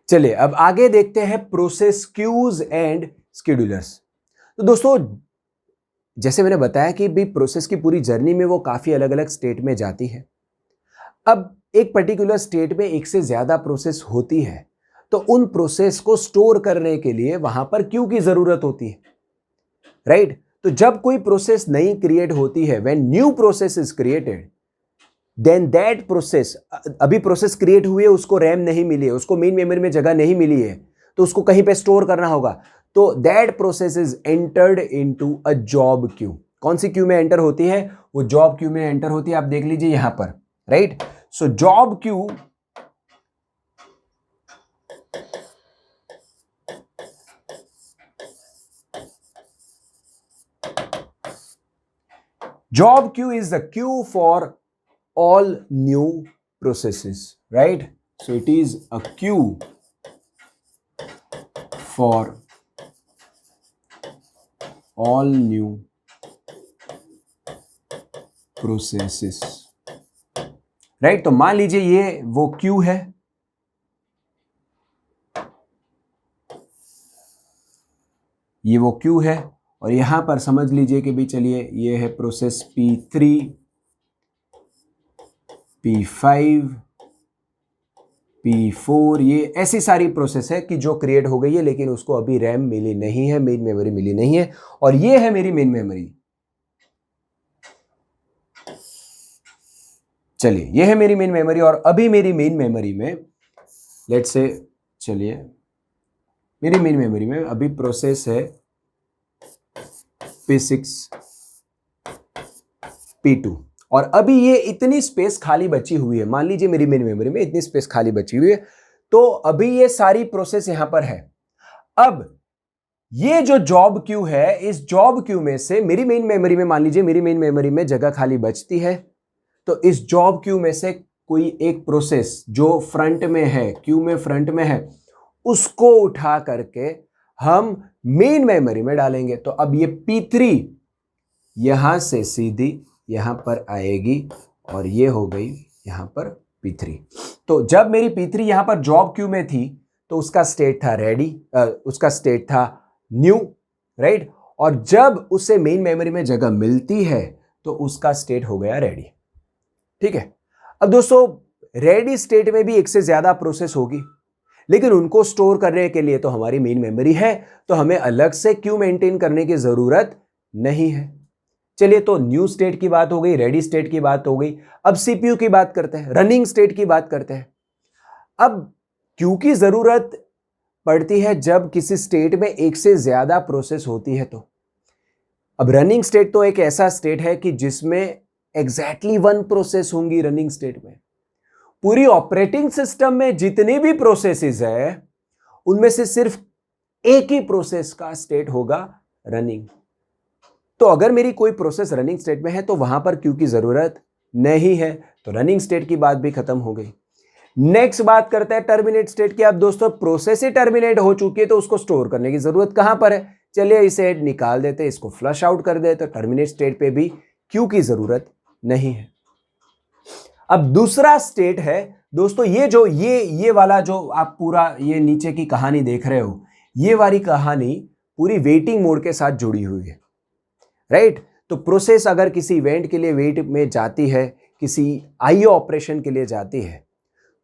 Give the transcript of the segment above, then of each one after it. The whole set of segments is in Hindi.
चलिए अब आगे देखते हैं प्रोसेस क्यूज एंड शेड्यूलर्स। तो दोस्तों जैसे मैंने बताया कि भी प्रोसेस की पूरी जर्नी में वो काफी अलग अलग स्टेट में जाती है। अब एक पर्टिकुलर स्टेट में एक से ज्यादा प्रोसेस होती है तो उन प्रोसेस को स्टोर करने के लिए वहां पर क्यू की जरूरत होती है, राइट? तो जब कोई प्रोसेस नई क्रिएट होती है, when new process is created, then that process, अभी प्रोसेस क्रिएट हुई है, उसको रैम नहीं मिली है, उसको मेन मेमोरी में जगह नहीं मिली है, तो उसको कहीं पे स्टोर करना होगा। तो that process is entered into a job queue. कौन सी क्यू में एंटर होती है? वो जॉब क्यू में एंटर होती है। आप देख लीजिए यहां पर, right? So job queue job queue is the queue for all new processes, right? So it is a queue for all new processes, right? तो मान लीजिए ये वो क्यू है, ये वो क्यू है, और यहां पर समझ लीजिए कि भी चलिए ये है प्रोसेस P3, P5, P4। ये ऐसी सारी प्रोसेस है कि जो क्रिएट हो गई है लेकिन उसको अभी रैम मिली नहीं है, मेन मेमोरी मिली नहीं है, और ये है मेरी मेन मेमोरी। चलिए ये है मेरी मेन मेमोरी, और अभी मेरी मेन मेमोरी में लेट्स से, चलिए मेरी मेन मेमोरी में अभी प्रोसेस है P6, P2, और अभी ये इतनी स्पेस खाली बची हुई है। मान लीजिए मेरी मेन मेमोरी में इतनी स्पेस खाली बची हुई है, तो अभी ये सारी प्रोसेस यहां पर है। अब ये जो जॉब क्यू है, इस जॉब क्यू में से मेरी मेन मेमोरी में, मान लीजिए मेरी मेन मेमोरी में जगह खाली बचती है, तो इस जॉब क्यू में से कोई एक प्रोसेस जो फ्रंट में है, क्यू में फ्रंट में है, उसको उठा करके हम मेन मेमोरी में डालेंगे। तो अब ये P3 यहां से सीधी यहां पर आएगी, और ये हो गई यहां पर P3। तो जब मेरी P3 यहां पर जॉब क्यू में थी तो उसका स्टेट था रेडी, उसका स्टेट था न्यू, राइट? और जब उसे मेन मेमोरी में जगह मिलती है तो उसका स्टेट हो गया रेडी। ठीक है। अब दोस्तों रेडी स्टेट में भी एक से ज्यादा प्रोसेस होगी, लेकिन उनको स्टोर करने के लिए तो हमारी मेन मेमोरी है, तो हमें अलग से क्यू मेंटेन करने की जरूरत नहीं है। चलिए, तो न्यू स्टेट की बात हो गई, रेडी स्टेट की बात हो गई। अब सीपीयू की बात करते हैं, रनिंग स्टेट की बात करते हैं। अब क्यू की जरूरत पड़ती है जब किसी स्टेट में एक से ज्यादा प्रोसेस होती है। तो अब रनिंग स्टेट तो एक ऐसा स्टेट है कि जिसमें एग्जैक्टली वन प्रोसेस होंगी। रनिंग स्टेट में पूरी ऑपरेटिंग सिस्टम में जितनी भी प्रोसेसेस है उनमें से सिर्फ एक ही प्रोसेस का स्टेट होगा रनिंग। तो अगर मेरी कोई प्रोसेस रनिंग स्टेट में है तो वहां पर क्यू की जरूरत नहीं है, तो रनिंग स्टेट की बात भी खत्म हो गई। नेक्स्ट बात करते हैं टर्मिनेट स्टेट की। अब दोस्तों प्रोसेस ही टर्मिनेट हो चुकी है तो उसको स्टोर करने की जरूरत कहां पर है? चलिए इसे निकाल देते, इसको फ्लश आउट कर देते, तो टर्मिनेट स्टेट पे भी क्यू की जरूरत नहीं है। अब दूसरा स्टेट है दोस्तों, ये वाला जो आप पूरा ये नीचे की कहानी देख रहे हो, ये वाली कहानी पूरी वेटिंग मोड के साथ जुड़ी हुई है, राइट? तो प्रोसेस अगर किसी इवेंट के लिए वेट में जाती है, किसी आईओ ऑपरेशन के लिए जाती है,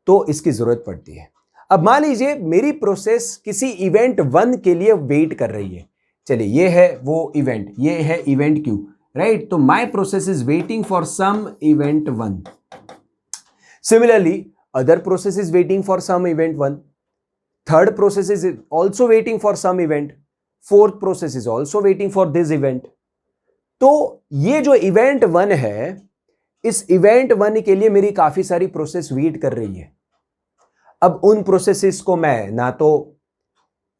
तो इसकी जरूरत पड़ती है। अब मान लीजिए मेरी प्रोसेस किसी इवेंट 1 के लिए वेट कर रही है। चलिए ये है वो इवेंट, ये है इवेंट क्यू, राइट? तो my process is waiting for some event 1। Similarly, other process is waiting for some event 1. Third process is also waiting for some event. Fourth process is also waiting for this event. तो ये जो इवेंट 1 है, इस इवेंट 1 के लिए मेरी काफी सारी प्रोसेस वेट कर रही है। अब उन प्रोसेसेस को मैं ना तो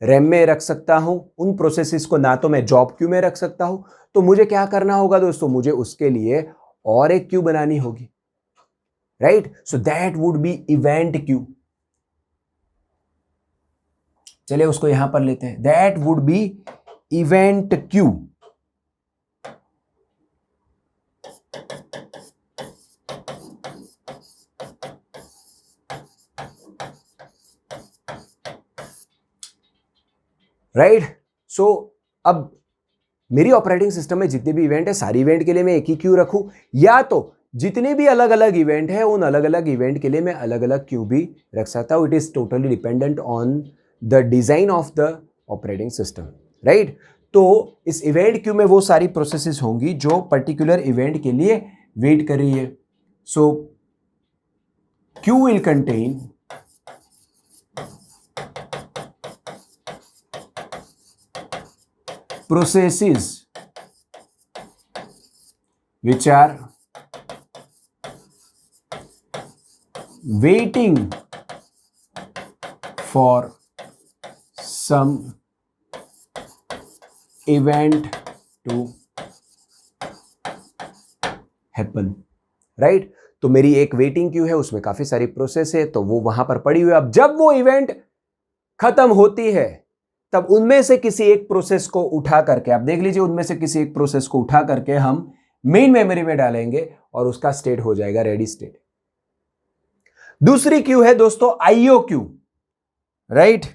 रैम में रख सकता हूं, उन प्रोसेसेस को ना तो मैं जॉब क्यू में रख सकता हूं। तो मुझे क्या करना होगा दोस्तों? मुझे उसके लिए और एक क्यू बनानी होगी, right? So that would be event queue. चलिए उसको यहां पर लेते हैं, that would be event queue. Right. So अब मेरी ऑपरेटिंग सिस्टम में जितने भी इवेंट है, सारी इवेंट के लिए मैं एक ही क्यू रखूं, या तो जितने भी अलग अलग इवेंट है उन अलग अलग इवेंट के लिए मैं अलग अलग क्यू भी रख सकता हूं। It is totally dependent on the design of the operating system, right. तो इस इवेंट क्यू में वो सारी प्रोसेसेस होंगी जो पर्टिकुलर इवेंट के लिए वेट कर रही है। So queue will contain processes which are waiting for some event to happen, right? तो मेरी एक वेटिंग क्यू है, उसमें काफी सारी प्रोसेस है, तो वो वहां पर पड़ी हुई है। अब जब वो इवेंट खत्म होती है तब उनमें से किसी एक प्रोसेस को उठा करके, आप देख लीजिए, उनमें से किसी एक प्रोसेस को उठा करके हम मेन मेमोरी में डालेंगे और उसका स्टेट हो जाएगा रेडी स्टेट। दूसरी क्यू है दोस्तों आईओ क्यू, राइट।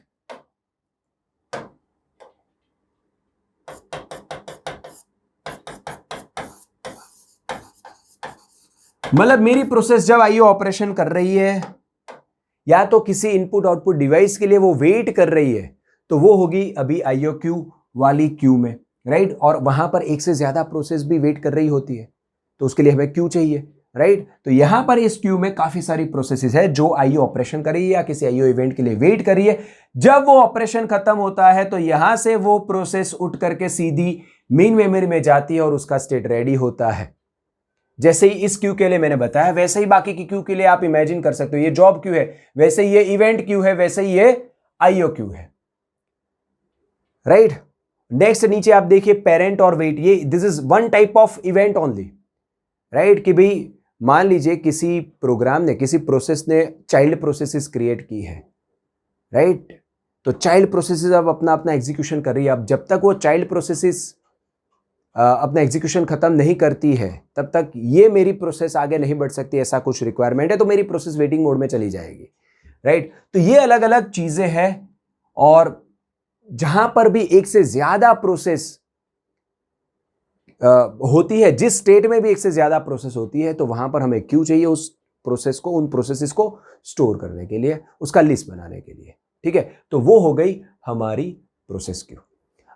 मतलब मेरी प्रोसेस जब आईओ ऑपरेशन कर रही है या तो किसी इनपुट आउटपुट डिवाइस के लिए वो वेट कर रही है, तो वो होगी अभी आईओ क्यू वाली क्यू में, राइट। और वहां पर एक से ज्यादा प्रोसेस भी वेट कर रही होती है, तो उसके लिए हमें क्यू चाहिए, राइट। तो यहां पर इस क्यू में काफी सारी प्रोसेसेस है जो आईओ ऑपरेशन कर रही है या किसी आईओ इवेंट के लिए वेट कर रही है। जब वो ऑपरेशन खत्म होता है तो यहां से वो प्रोसेस उठ करके सीधी मेन मेमोरी में जाती है और उसका स्टेट रेडी होता है। जैसे ही इस क्यू के लिए मैंने बताया, वैसे ही बाकी की क्यू के लिए आप इमेजिन कर सकते हो। ये जॉब क्यू है, वैसे ही ये इवेंट क्यू है, वैसे ही ये आईओ क्यू है, राइट। नेक्स्ट नीचे आप देखिए पेरेंट और वेट, ये this is one type of event only, right. कि भाई मान लीजिए किसी प्रोग्राम ने, किसी प्रोसेस ने चाइल्ड प्रोसेसेस क्रिएट की है, राइट। तो चाइल्ड प्रोसेसेस अब अपना अपना एग्जीक्यूशन कर रही है। अब जब तक वो चाइल्ड प्रोसेसेस अपना एग्जीक्यूशन खत्म नहीं करती है तब तक ये मेरी प्रोसेस आगे नहीं बढ़ सकती, ऐसा कुछ रिक्वायरमेंट है, तो मेरी प्रोसेस वेटिंग मोड में चली जाएगी, राइट। तो ये अलग अलग चीजें हैं, और जहां पर भी एक से ज्यादा प्रोसेस होती है, जिस स्टेट में भी एक से ज्यादा प्रोसेस होती है, तो वहां पर हमें क्यू चाहिए उस प्रोसेस को, उन प्रोसेसेस को स्टोर करने के लिए, उसका लिस्ट बनाने के लिए, ठीक है। तो वो हो गई हमारी प्रोसेस क्यू।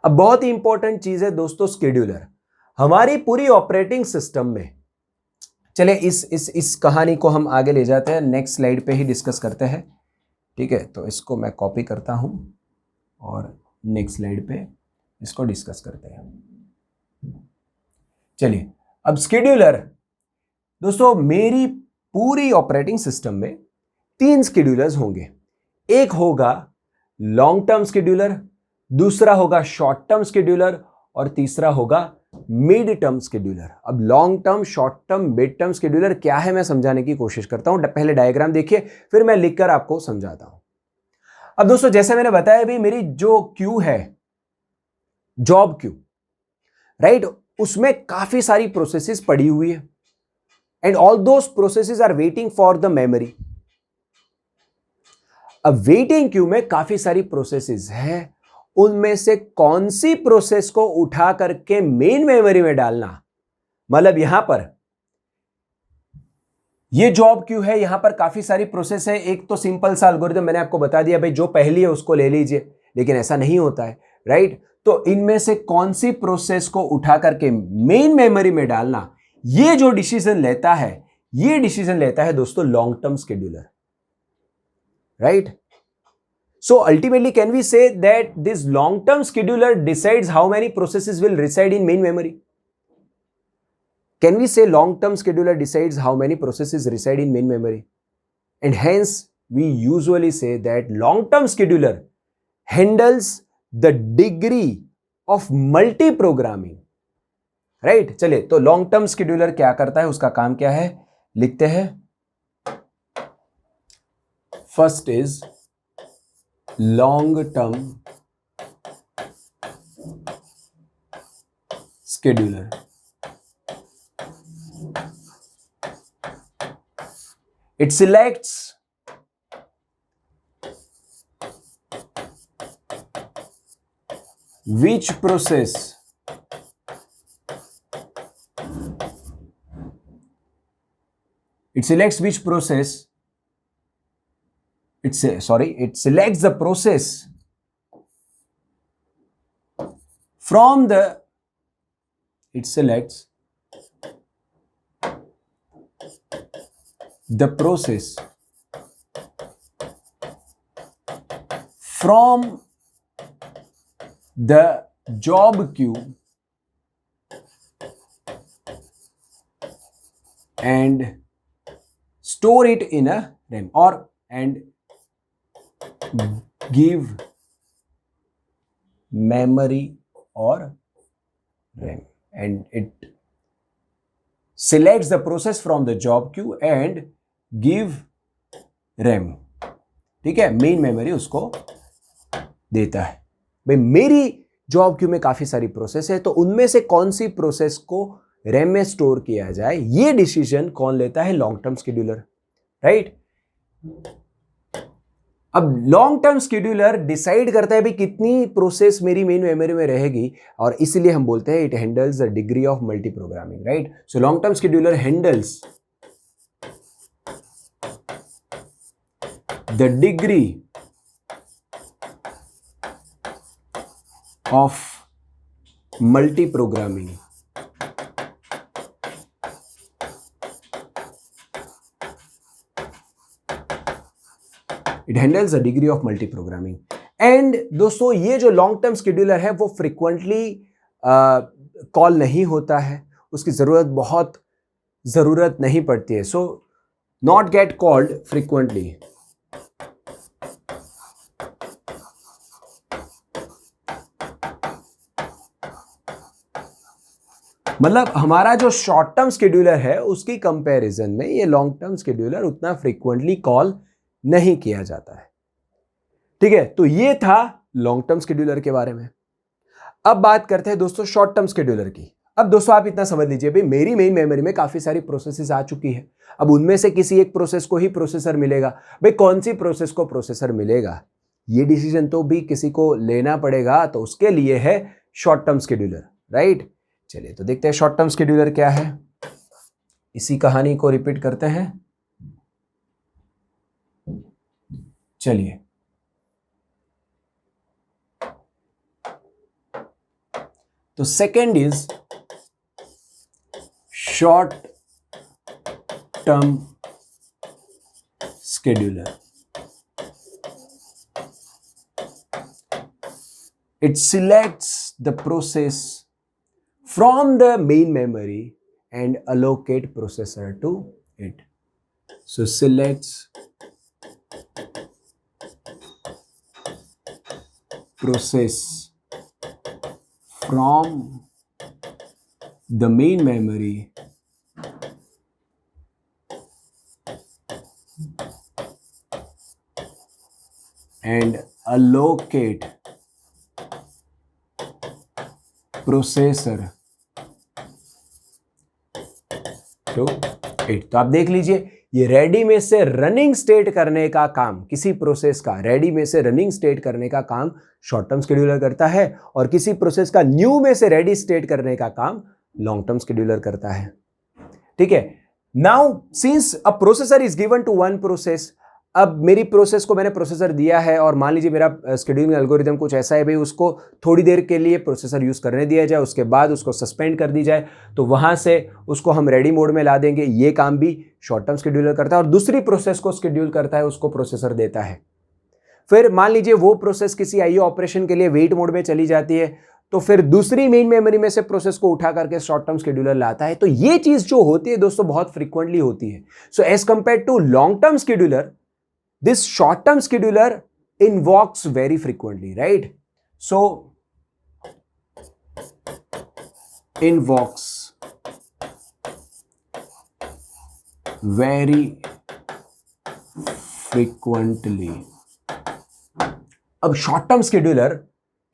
अब बहुत ही इंपॉर्टेंट चीज है दोस्तों स्केड्यूलर हमारी पूरी ऑपरेटिंग सिस्टम में। चले इस कहानी को हम आगे ले जाते हैं, नेक्स्ट स्लाइड पे ही डिस्कस करते हैं, ठीक है। तो इसको मैं कॉपी करता हूं और नेक्स्ट स्लाइड पे इसको डिस्कस करते हैं। चलिए, अब स्केड्यूलर दोस्तों, मेरी पूरी ऑपरेटिंग सिस्टम में 3 स्केड्यूलर्स होंगे। एक होगा लॉन्ग टर्म स्केड्यूलर, दूसरा होगा शॉर्ट टर्म स्केड्यूलर, और तीसरा होगा मिड टर्म स्केड्यूलर। अब long term, short term, mid term scheduler क्या है मैं समझाने की कोशिश करता हूं। पहले डायग्राम देखिए, फिर मैं लिखकर आपको समझाता हूं। अब दोस्तों जैसे मैंने बताया भी, मेरी जो क्यू है जॉब क्यू, राइट, उसमें काफी सारी प्रोसेसेस पड़ी हुई है, and all those processes are waiting for the memory. अब वेटिंग क्यू में काफी सारी प्रोसेसेस है, उनमें से कौन सी प्रोसेस को उठा करके मेन मेमोरी में डालना, मतलब यहां पर ये जॉब क्यू है, यहां पर काफी सारी प्रोसेस है। एक तो सिंपल सा एल्गोरिथम मैंने आपको बता दिया, भाई जो पहली है उसको ले लीजिए, लेकिन ऐसा नहीं होता है, राइट। तो इनमें से कौन सी प्रोसेस को उठा करके मेन मेमोरी में डालना, ये जो डिसीजन लेता है, ये डिसीजन लेता है दोस्तों long term scheduler, right. So ultimately, can we say that this long-term scheduler decides how many processes will reside in main memory? Can we say long-term scheduler decides how many processes reside in main memory? And hence, we usually say that long-term scheduler handles the degree of multi-programming. Right? चलिए, तो long-term scheduler क्या करता है, उसका काम क्या है, लिखते हैं। First is long-term scheduler. It selects which process it selects which process it selects the process from the it selects the process from the job queue and store it in a RAM and give memory or RAM, and it selects the process from the job queue and give RAM. ठीक है, मेन मेमोरी उसको देता है। भाई मेरी जॉब क्यू में काफी सारी प्रोसेस है, तो उनमें से कौन सी प्रोसेस को रैम में स्टोर किया जाए, ये डिसीजन कौन लेता है? Long term scheduler, right. अब लॉन्ग टर्म शेड्यूलर डिसाइड करता है भी कितनी प्रोसेस मेरी मेन मेमोरी में रहेगी, और इसलिए हम बोलते हैं it handles the degree of multi programming, right. So long term scheduler handles the degree of multi-programming. It handles the degree of multi-programming. And दोस्तों ये जो लॉन्ग टर्म शेड्यूलर है वो फ्रिक्वेंटली कॉल नहीं होता है, उसकी ज़रूरत नहीं पड़ती है। So not gate called frequently. मतलब हमारा जो शॉर्ट टर्म शेड्यूलर है उसकी कंपैरिजन में ये लॉन्ग टर्म शेड्यूलर उतना फ्रीक्वेंटली कॉल नहीं किया जाता है, ठीक है। तो ये था लॉन्ग टर्म शेड्यूलर के बारे में। अब बात करते हैं दोस्तों शॉर्ट टर्म शेड्यूलर की। अब दोस्तों आप इतना समझ लीजिए, भाई मेरी मेन मेमोरी में काफी सारी प्रोसेसेस आ चुकी है, अब उनमें से किसी एक प्रोसेस को ही प्रोसेसर मिलेगा। भाई कौन सी प्रोसेस को प्रोसेसर मिलेगा ये डिसीजन तो भी किसी को लेना पड़ेगा, तो उसके लिए है शॉर्ट टर्म शेड्यूलर, राइट। चलिए तो देखते हैं शॉर्ट टर्म शेड्यूलर क्या है। इसी कहानी को रिपीट करते हैं। चलिए तो second is short term scheduler. It selects the process from the main memory and allocate processor to it. So selects process from the main memory and allocate processor to it. तो आप देख लीजिए ये रेडी में से रनिंग स्टेट करने का काम, किसी प्रोसेस का रेडी में से रनिंग स्टेट करने का काम शॉर्ट टर्म शेड्यूलर करता है, और किसी प्रोसेस का न्यू में से रेडी स्टेट करने का काम लॉन्ग टर्म शेड्यूलर करता है, ठीक है। Now since a processor is given to one process, अब मेरी प्रोसेस को मैंने प्रोसेसर दिया है और मान लीजिए मेरा शेड्यूलिंग एल्गोरिथम कुछ ऐसा है भाई उसको थोड़ी देर के लिए प्रोसेसर यूज़ करने दिया जाए, उसके बाद उसको सस्पेंड कर दी जाए, तो वहाँ से उसको हम रेडी मोड में ला देंगे। ये काम भी शॉर्ट टर्म शेड्यूलर करता है, और दूसरी प्रोसेस को शेड्यूल करता है उसको प्रोसेसर देता है। फिर मान लीजिए वो प्रोसेस किसी आईओ ऑपरेशन के लिए वेट मोड में चली जाती है, तो फिर दूसरी मेन मेमोरी में से प्रोसेस को उठा करके शॉर्ट टर्म शेड्यूलर लाता है। तो ये चीज़ जो होती है दोस्तों बहुत फ्रिक्वेंटली होती है। So as compare to long term scheduler, this short term scheduler invokes very frequently, right? So invokes very frequently। अब शॉर्ट टर्म शेड्यूलर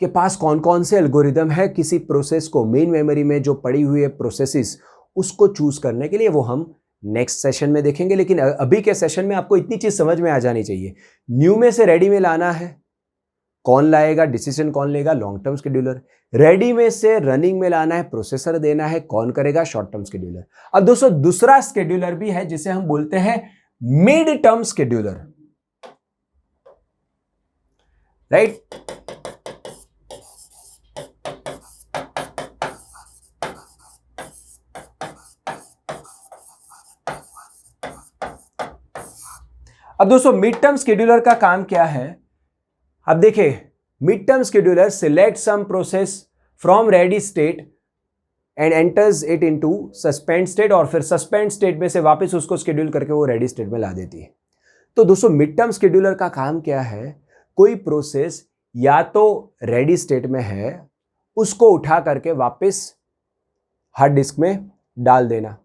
के पास कौन कौन से एल्गोरिदम है किसी प्रोसेस को मेन मेमोरी में जो पड़ी हुई है प्रोसेसेस उसको चूज करने के लिए, वो हम नेक्स्ट सेशन में देखेंगे। लेकिन अभी के सेशन में आपको इतनी चीज समझ में आ जानी चाहिए, न्यू में से रेडी में लाना है कौन लाएगा डिसीजन, कौन लेगा, लॉन्ग टर्म शेड्यूलर। रेडी में से रनिंग में लाना है, प्रोसेसर देना है, कौन करेगा, शॉर्ट टर्म शेड्यूलर। अब दोस्तों दूसरा शेड्यूलर भी है जिसे हम बोलते हैं मिड टर्म शेड्यूलर, राइट। अब दोस्तों मिड टर्म शेड्यूलर का काम क्या है? अब देखिए, mid term scheduler select some process from ready state and enters it into suspend state, और फिर सस्पेंड स्टेट में से वापस उसको शेड्यूल करके वो रेडी स्टेट में ला देती है। तो दोस्तों मिड टर्म शेड्यूलर का काम क्या है? कोई प्रोसेस या तो रेडी स्टेट में है, उसको उठा करके वापस हार्ड डिस्क में डाल देना,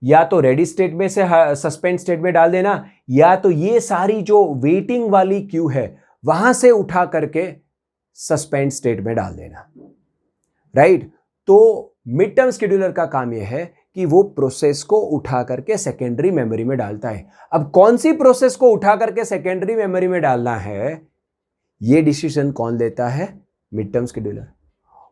या तो रेडी स्टेट में से सस्पेंड स्टेट में डाल देना, या तो ये सारी जो वेटिंग वाली क्यू है वहां से उठा करके सस्पेंड स्टेट में डाल देना, राइट। तो मिड टर्म शेड्यूलर का काम यह है कि वो प्रोसेस को उठा करके सेकेंडरी मेमोरी में डालता है। अब कौन सी प्रोसेस को उठा करके सेकेंडरी मेमोरी में डालना है, ये डिसीजन कौन लेता है? Mid term scheduler.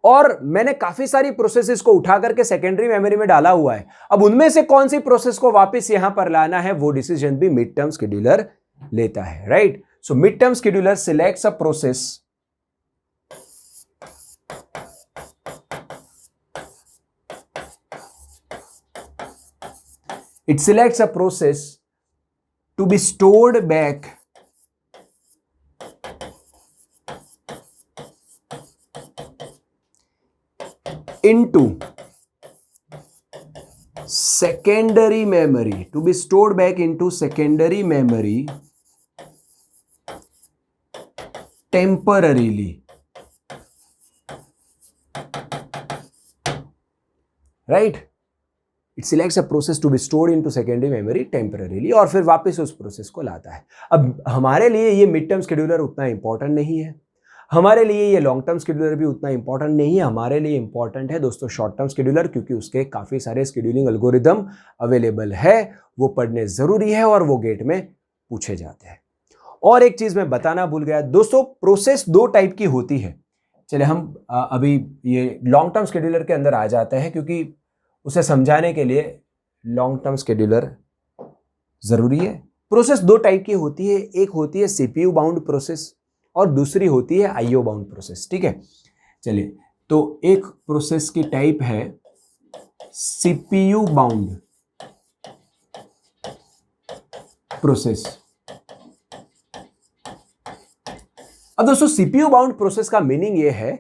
और मैंने काफी सारी प्रोसेसेस को उठा करके सेकेंडरी मेमोरी में डाला हुआ है, अब उनमें से कौन सी प्रोसेस को वापस यहां पर लाना है, वो डिसीजन भी मिड टर्म शेड्यूलर लेता है, right. So mid term scheduler selects a process it selects a process to be stored back into secondary memory, to be stored back into secondary memory temporarily, right। It selects a process to be stored into secondary memory temporarily, और फिर वापस उस प्रोसेस को लाता है। अब हमारे लिए ये मिड टर्म शेड्यूलर उतना इंपॉर्टेंट नहीं है, हमारे लिए ये लॉन्ग टर्म शेड्यूलर भी उतना इंपॉर्टेंट नहीं है। हमारे लिए इंपॉर्टेंट है दोस्तों शॉर्ट टर्म शेड्यूलर, क्योंकि उसके काफ़ी सारे शेड्यूलिंग एल्गोरिदम अवेलेबल है, वो पढ़ने ज़रूरी है और वो गेट में पूछे जाते हैं। और एक चीज़ मैं बताना भूल गया दोस्तों, प्रोसेस दो टाइप की होती है। चलिए हम अभी ये लॉन्ग टर्म शेड्यूलर के अंदर आ जाते हैं, क्योंकि उसे समझाने के लिए लॉन्ग टर्म शेड्यूलर ज़रूरी है। प्रोसेस दो टाइप की होती है, एक होती है सीपीयू बाउंड प्रोसेस और दूसरी होती है आईओ बाउंड प्रोसेस, ठीक है। चलिए, तो एक प्रोसेस की टाइप है सीपीयू बाउंड प्रोसेस। अब दोस्तों सीपीयू बाउंड प्रोसेस का मीनिंग ये है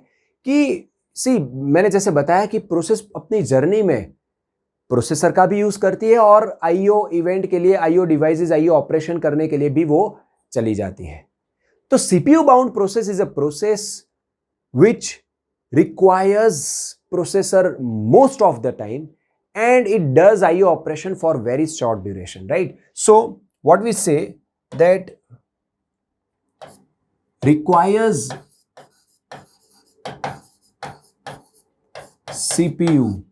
कि मैंने जैसे बताया कि प्रोसेस अपनी जर्नी में प्रोसेसर का भी यूज करती है और आईओ इवेंट के लिए, आईओ डिवाइसेस, आईओ ऑपरेशन करने के लिए भी वो चली जाती है। तो CPU bound process is a process which requires processor most of the time and it does IO operation for very short duration, right? So what we say that requires CPU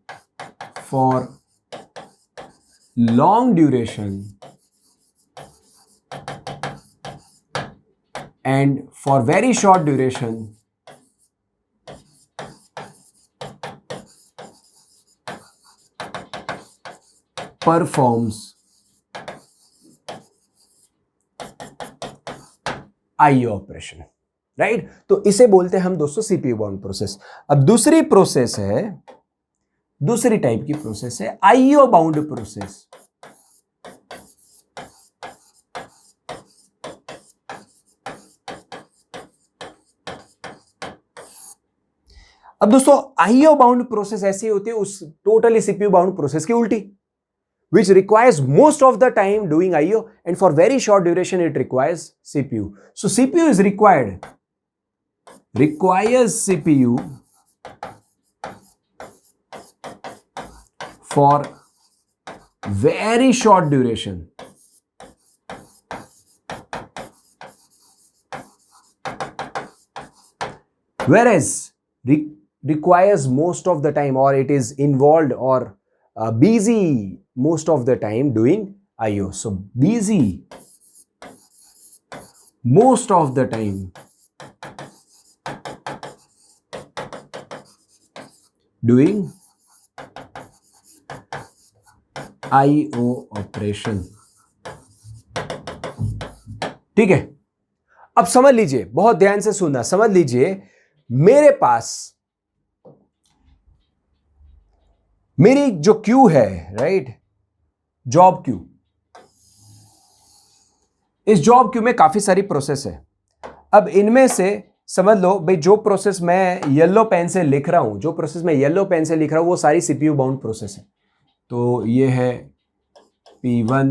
for long duration and for very short duration performs IO operation, right. तो इसे बोलते हैं हम दोस्तों सीपीयू बाउंड प्रोसेस। अब दूसरी प्रोसेस है, दूसरी टाइप की प्रोसेस है आईओ बाउंड प्रोसेस। अब दोस्तों आईओ बाउंड प्रोसेस ऐसी होती है उस टोटली सीपीयू बाउंड प्रोसेस की उल्टी, which requires most of the time doing IO and for very short duration it requires CPU. So CPU is requires CPU for very short duration whereas requires most of the time, or it is involved or busy most of the time doing IO. So busy most of the time doing IO operation. ठीक है, अब समझ लीजिए, बहुत ध्यान से सुनना, समझ लीजिए, मेरे पास मेरी जो क्यू है, राइट, जॉब क्यू, इस जॉब क्यू में काफी सारी प्रोसेस है। अब इनमें से समझ लो भाई, जो प्रोसेस मैं येलो पेन से लिख रहा हूं, वो सारी सीपीयू बाउंड प्रोसेस है। तो ये है P1,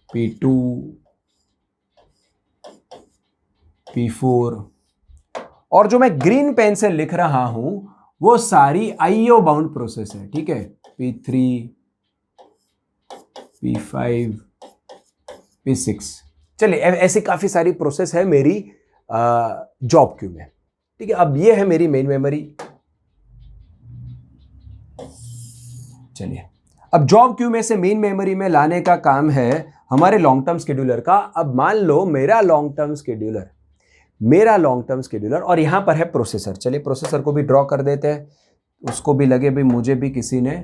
P2, P4, और जो मैं ग्रीन पेन से लिख रहा हूं वो सारी IO बाउंड प्रोसेस है। ठीक है, P3, P5, P6, चलिए ऐसी काफी सारी प्रोसेस है मेरी जॉब क्यू में। ठीक है, अब ये है मेरी मेन मेमोरी। चलिए, अब जॉब क्यू में से मेन मेमोरी में लाने का काम है हमारे लॉन्ग टर्म शेड्यूलर का। अब मान लो मेरा लॉन्ग टर्म शेड्यूलर और यहां पर है प्रोसेसर। चलिए प्रोसेसर को भी ड्रॉ कर देते हैं, उसको भी लगे भी मुझे भी किसी ने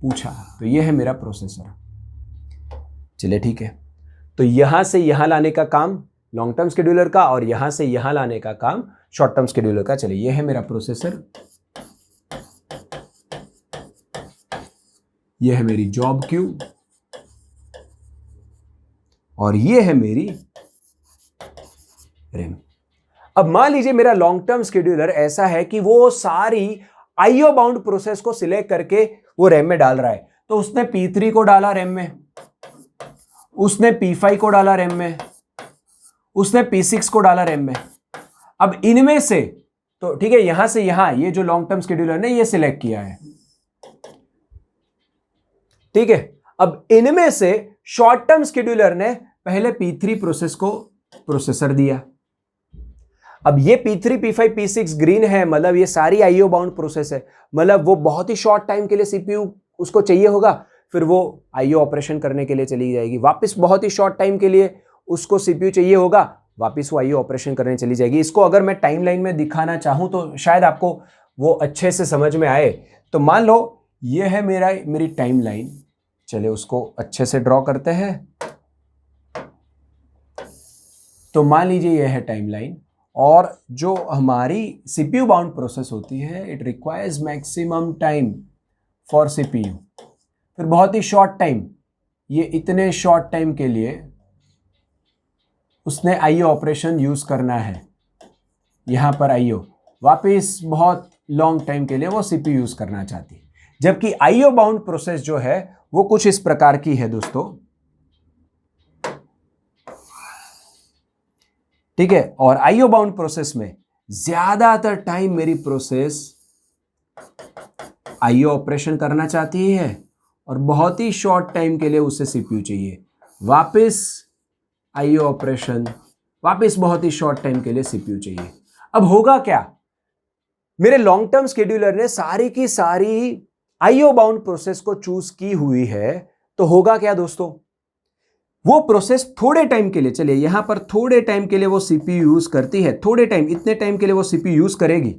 पूछा। तो ये है मेरा प्रोसेसर। चलिए ठीक है, तो यहां से यहां लाने का काम लॉन्ग टर्म शेड्यूलर का और यहां से यहां लाने का काम शॉर्ट टर्म शेड्यूलर का। चलिए, ये है मेरा प्रोसेसर, ये है मेरी जॉब क्यू और ये है मेरी रैम। अब मान लीजिए मेरा लॉन्ग टर्म शेड्यूलर ऐसा है कि वो सारी IO बाउंड प्रोसेस को सिलेक्ट करके वो रैम में डाल रहा है। तो उसने P3 को डाला रैम में, उसने P5 को डाला रैम में, उसने P6 को डाला रैम में। अब इनमें से, तो ठीक है, यहां से यहां ये जो लॉन्ग टर्म शेड्यूलर ने ये सिलेक्ट किया है। ठीक है, अब इनमें से शॉर्ट टर्म शेड्यूलर ने पहले P3 प्रोसेस को प्रोसेसर दिया। अब ये P3, P5, P6 ग्रीन है, मतलब ये सारी IO बाउंड प्रोसेस है, मतलब वो बहुत ही शॉर्ट टाइम के लिए CPU उसको चाहिए होगा, फिर वो IO ऑपरेशन करने के लिए चली जाएगी। वापस बहुत ही शॉर्ट टाइम के लिए उसको CPU चाहिए होगा, वापस वो IO ऑपरेशन करने चली जाएगी। इसको अगर मैं टाइमलाइन में दिखाना चाहूं तो शायद आपको वो अच्छे से समझ में आए। तो मान लो ये है मेरी टाइमलाइन। चलिए उसको अच्छे से ड्रॉ करते हैं। तो मान लीजिए ये है टाइमलाइन, और जो हमारी CPU बाउंड प्रोसेस होती है, it requires maximum time for CPU, फिर बहुत ही शॉर्ट टाइम, ये इतने शॉर्ट टाइम के लिए उसने IO ऑपरेशन यूज करना है। यहां पर IO, वापिस बहुत लॉन्ग टाइम के लिए वो CPU यूज करना चाहती है। जबकि IO बाउंड प्रोसेस जो है वो कुछ इस प्रकार की है दोस्तों। ठीक है, और IO बाउंड प्रोसेस में ज्यादातर टाइम मेरी प्रोसेस IO ऑपरेशन करना चाहती है और बहुत ही शॉर्ट टाइम के लिए उसे CPU चाहिए। वापस IO ऑपरेशन, वापस बहुत ही शॉर्ट टाइम के लिए CPU चाहिए। अब होगा क्या, मेरे लॉन्ग टर्म शेड्यूलर ने सारी की सारी IO बाउंड प्रोसेस को चूज की हुई है, तो होगा क्या दोस्तों, वो प्रोसेस थोड़े टाइम के लिए, चलिए यहां पर थोड़े टाइम के लिए वो CPU यूज करती है, थोड़े टाइम, इतने टाइम के लिए वो CPU यूज करेगी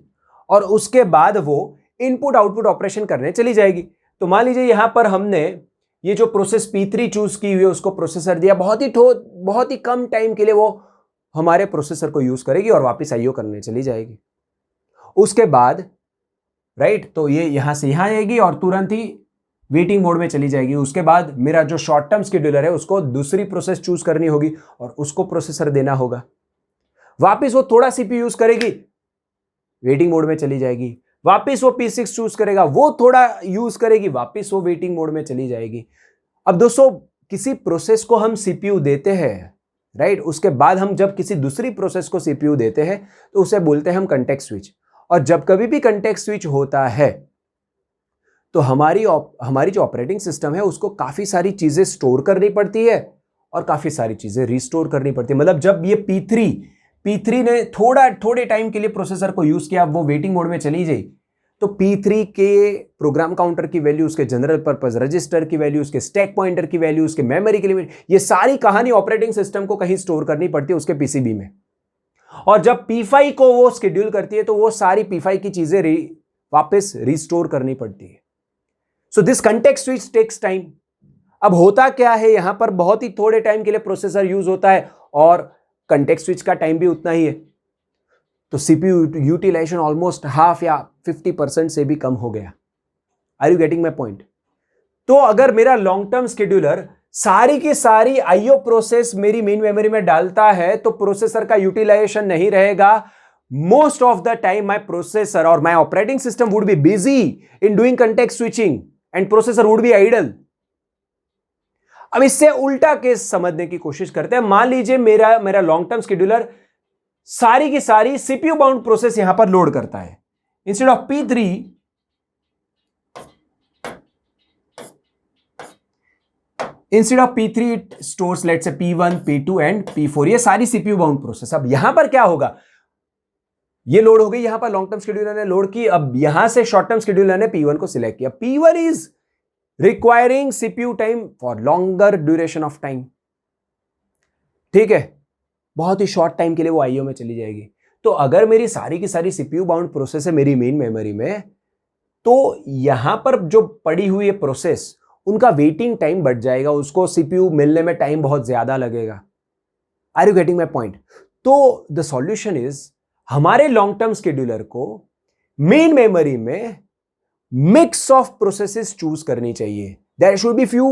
और उसके बाद वो इनपुट आउटपुट ऑपरेशन करने चली जाएगी। तो मान लीजिए यहां पर हमने ये जो प्रोसेस P3 चूज की हुई है उसको प्रोसेसर दिया, बहुत ही कम टाइम के लिए वो हमारे प्रोसेसर को यूज करेगी और वापस IO करने चली जाएगी। उसके बाद राइट, तो ये यहां से यहां आएगी और तुरंत ही वेटिंग मोड में चली जाएगी। उसके बाद मेरा जो शॉर्ट टर्म शेड्यूलर है उसको दूसरी प्रोसेस चूज करनी होगी और उसको प्रोसेसर देना होगा। वापस वो थोड़ा CPU यूज करेगी, वेटिंग मोड में चली जाएगी। वापस वो P6 चूज करेगा, वो थोड़ा यूज करेगी, वापस वो वेटिंग मोड में चली जाएगी। अब दोस्तों, किसी प्रोसेस को हम CPU देते हैं, राइट, उसके बाद हम जब किसी दूसरी प्रोसेस को CPU देते हैं तो उसे बोलते हैं हम कंटेक्स्ट स्विच। और जब कभी भी कंटेक्स्ट स्विच होता है तो हमारी जो ऑपरेटिंग सिस्टम है उसको काफी सारी चीजें स्टोर करनी पड़ती है और काफी सारी चीजें रिस्टोर करनी पड़ती है। मतलब जब ये P3 ने थोड़े टाइम के लिए प्रोसेसर को यूज किया, वो वेटिंग मोड में चली गई, तो P3 के प्रोग्राम काउंटर की वैल्यू, उसके जनरल पर्पस रजिस्टर की वैल्यू, उसके स्टैक पॉइंटर की वैल्यू, उसके मेमोरी की वैल्यू, ये सारी कहानी ऑपरेटिंग सिस्टम को कहीं स्टोर करनी पड़ती है उसके PCB में। और जब P5 को वो शेड्यूल करती है तो वो सारी P5 की चीजें वापस रिस्टोर करनी पड़ती है। So this context switch takes time. अब होता क्या है, यहां पर बहुत ही थोड़े टाइम के लिए प्रोसेसर यूज होता है और कंटेक्स्ट स्विच का टाइम भी उतना ही है, तो सीपीयू यूटिलाइजेशन ऑलमोस्ट हाफ या 50% से भी कम हो गया। Are you getting my point? तो अगर मेरा लॉन्ग टर्म शेड्यूलर सारी की सारी आईओ प्रोसेस मेरी मेन मेमोरी में डालता है तो प्रोसेसर का यूटिलाइजेशन नहीं रहेगा। Most of the time my processor और my operating system would be busy in doing context switching and processor would be idle. अब इससे उल्टा केस समझने की कोशिश करते हैं। मान लीजिए मेरा लॉन्ग टर्म शेड्यूलर सारी की सारी सीपीयू बाउंड प्रोसेस यहां पर लोड करता है। Instead of P3 it stores let's say P1, P2 and P4, ये सारी सीपीयू बाउंड प्रोसेस। अब यहां पर क्या होगा, ये लोड हो गई, यहां पर लॉन्ग टर्म शेड्यूलर ने लोड की। अब यहां से शॉर्ट टर्म शेड्यूलर ने P1 को सिलेक्ट किया। P1 is requiring CPU time for longer duration of time. ठीक है, बहुत ही शॉर्ट टाइम के लिए वो आईओ में चली जाएगी। तो अगर मेरी सारी की सारी सीपीयू बाउंड प्रोसेस है मेरी मेन मेमोरी में, तो यहां पर जो पड़ी हुई है प्रोसेस, उनका वेटिंग टाइम बढ़ जाएगा, उसको सीपीयू मिलने में टाइम बहुत ज्यादा लगेगा। Are you getting my point? तो द सॉल्यूशन इज, हमारे लॉन्ग टर्म शेड्यूलर को मेन मेमोरी में मिक्स ऑफ प्रोसेसेस चूज करनी चाहिए। There should be few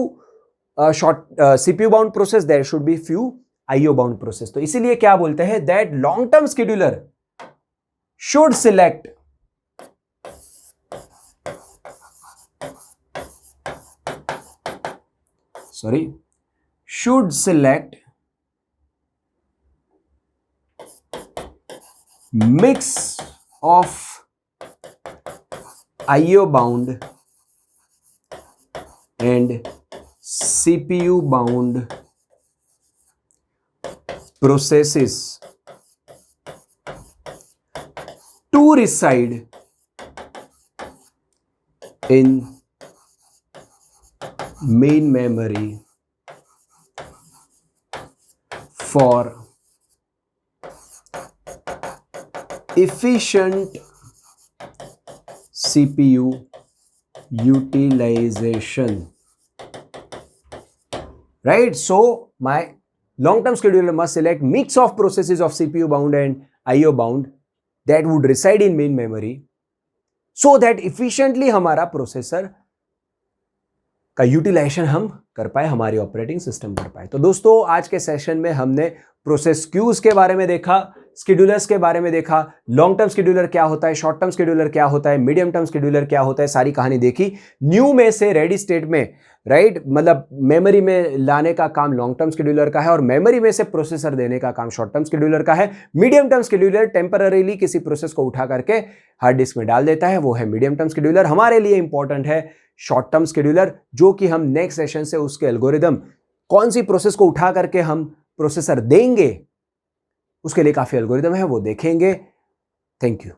short CPU bound process, there should be few IO bound process. तो इसीलिए क्या बोलते हैं, that long term scheduler should select mix of IO bound and CPU bound processes to reside in main memory for efficient CPU utilization. Right? So my long-term scheduler must select mix of processes of CPU bound and IO bound that would reside in main memory so that efficiently हमारा प्रोसेसर का यूटिलाइजेशन हम कर पाए, हमारी ऑपरेटिंग सिस्टम कर पाए। तो दोस्तों, आज के सेशन में हमने प्रोसेस क्यूज के बारे में देखा, शेड्यूलर्स के बारे में देखा, लॉन्ग टर्म शेड्यूलर क्या होता है, शॉर्ट टर्म शेड्यूलर क्या होता है, मीडियम टर्म शेड्यूलर क्या होता है, सारी कहानी देखी। न्यू में से रेडी स्टेट में, राइट, मतलब मेमोरी में लाने का काम लॉन्ग टर्म शेड्यूलर का है और मेमोरी में से प्रोसेसर देने का काम शॉर्ट टर्म शेड्यूलर का है। मीडियम टर्म शेड्यूलर टेम्पररीली किसी प्रोसेस को उठा करके हार्ड डिस्क में डाल देता है, वो है मीडियम टर्म शेड्यूलर। हमारे लिए इंपॉर्टेंट है शॉर्ट टर्म शेड्यूलर, जो कि हम नेक्स्ट सेशन से उसके एल्गोरिदम, कौन सी प्रोसेस को उठा करके हम प्रोसेसर देंगे, उसके लिए काफी एल्गोरिदम है, वो देखेंगे। Thank you.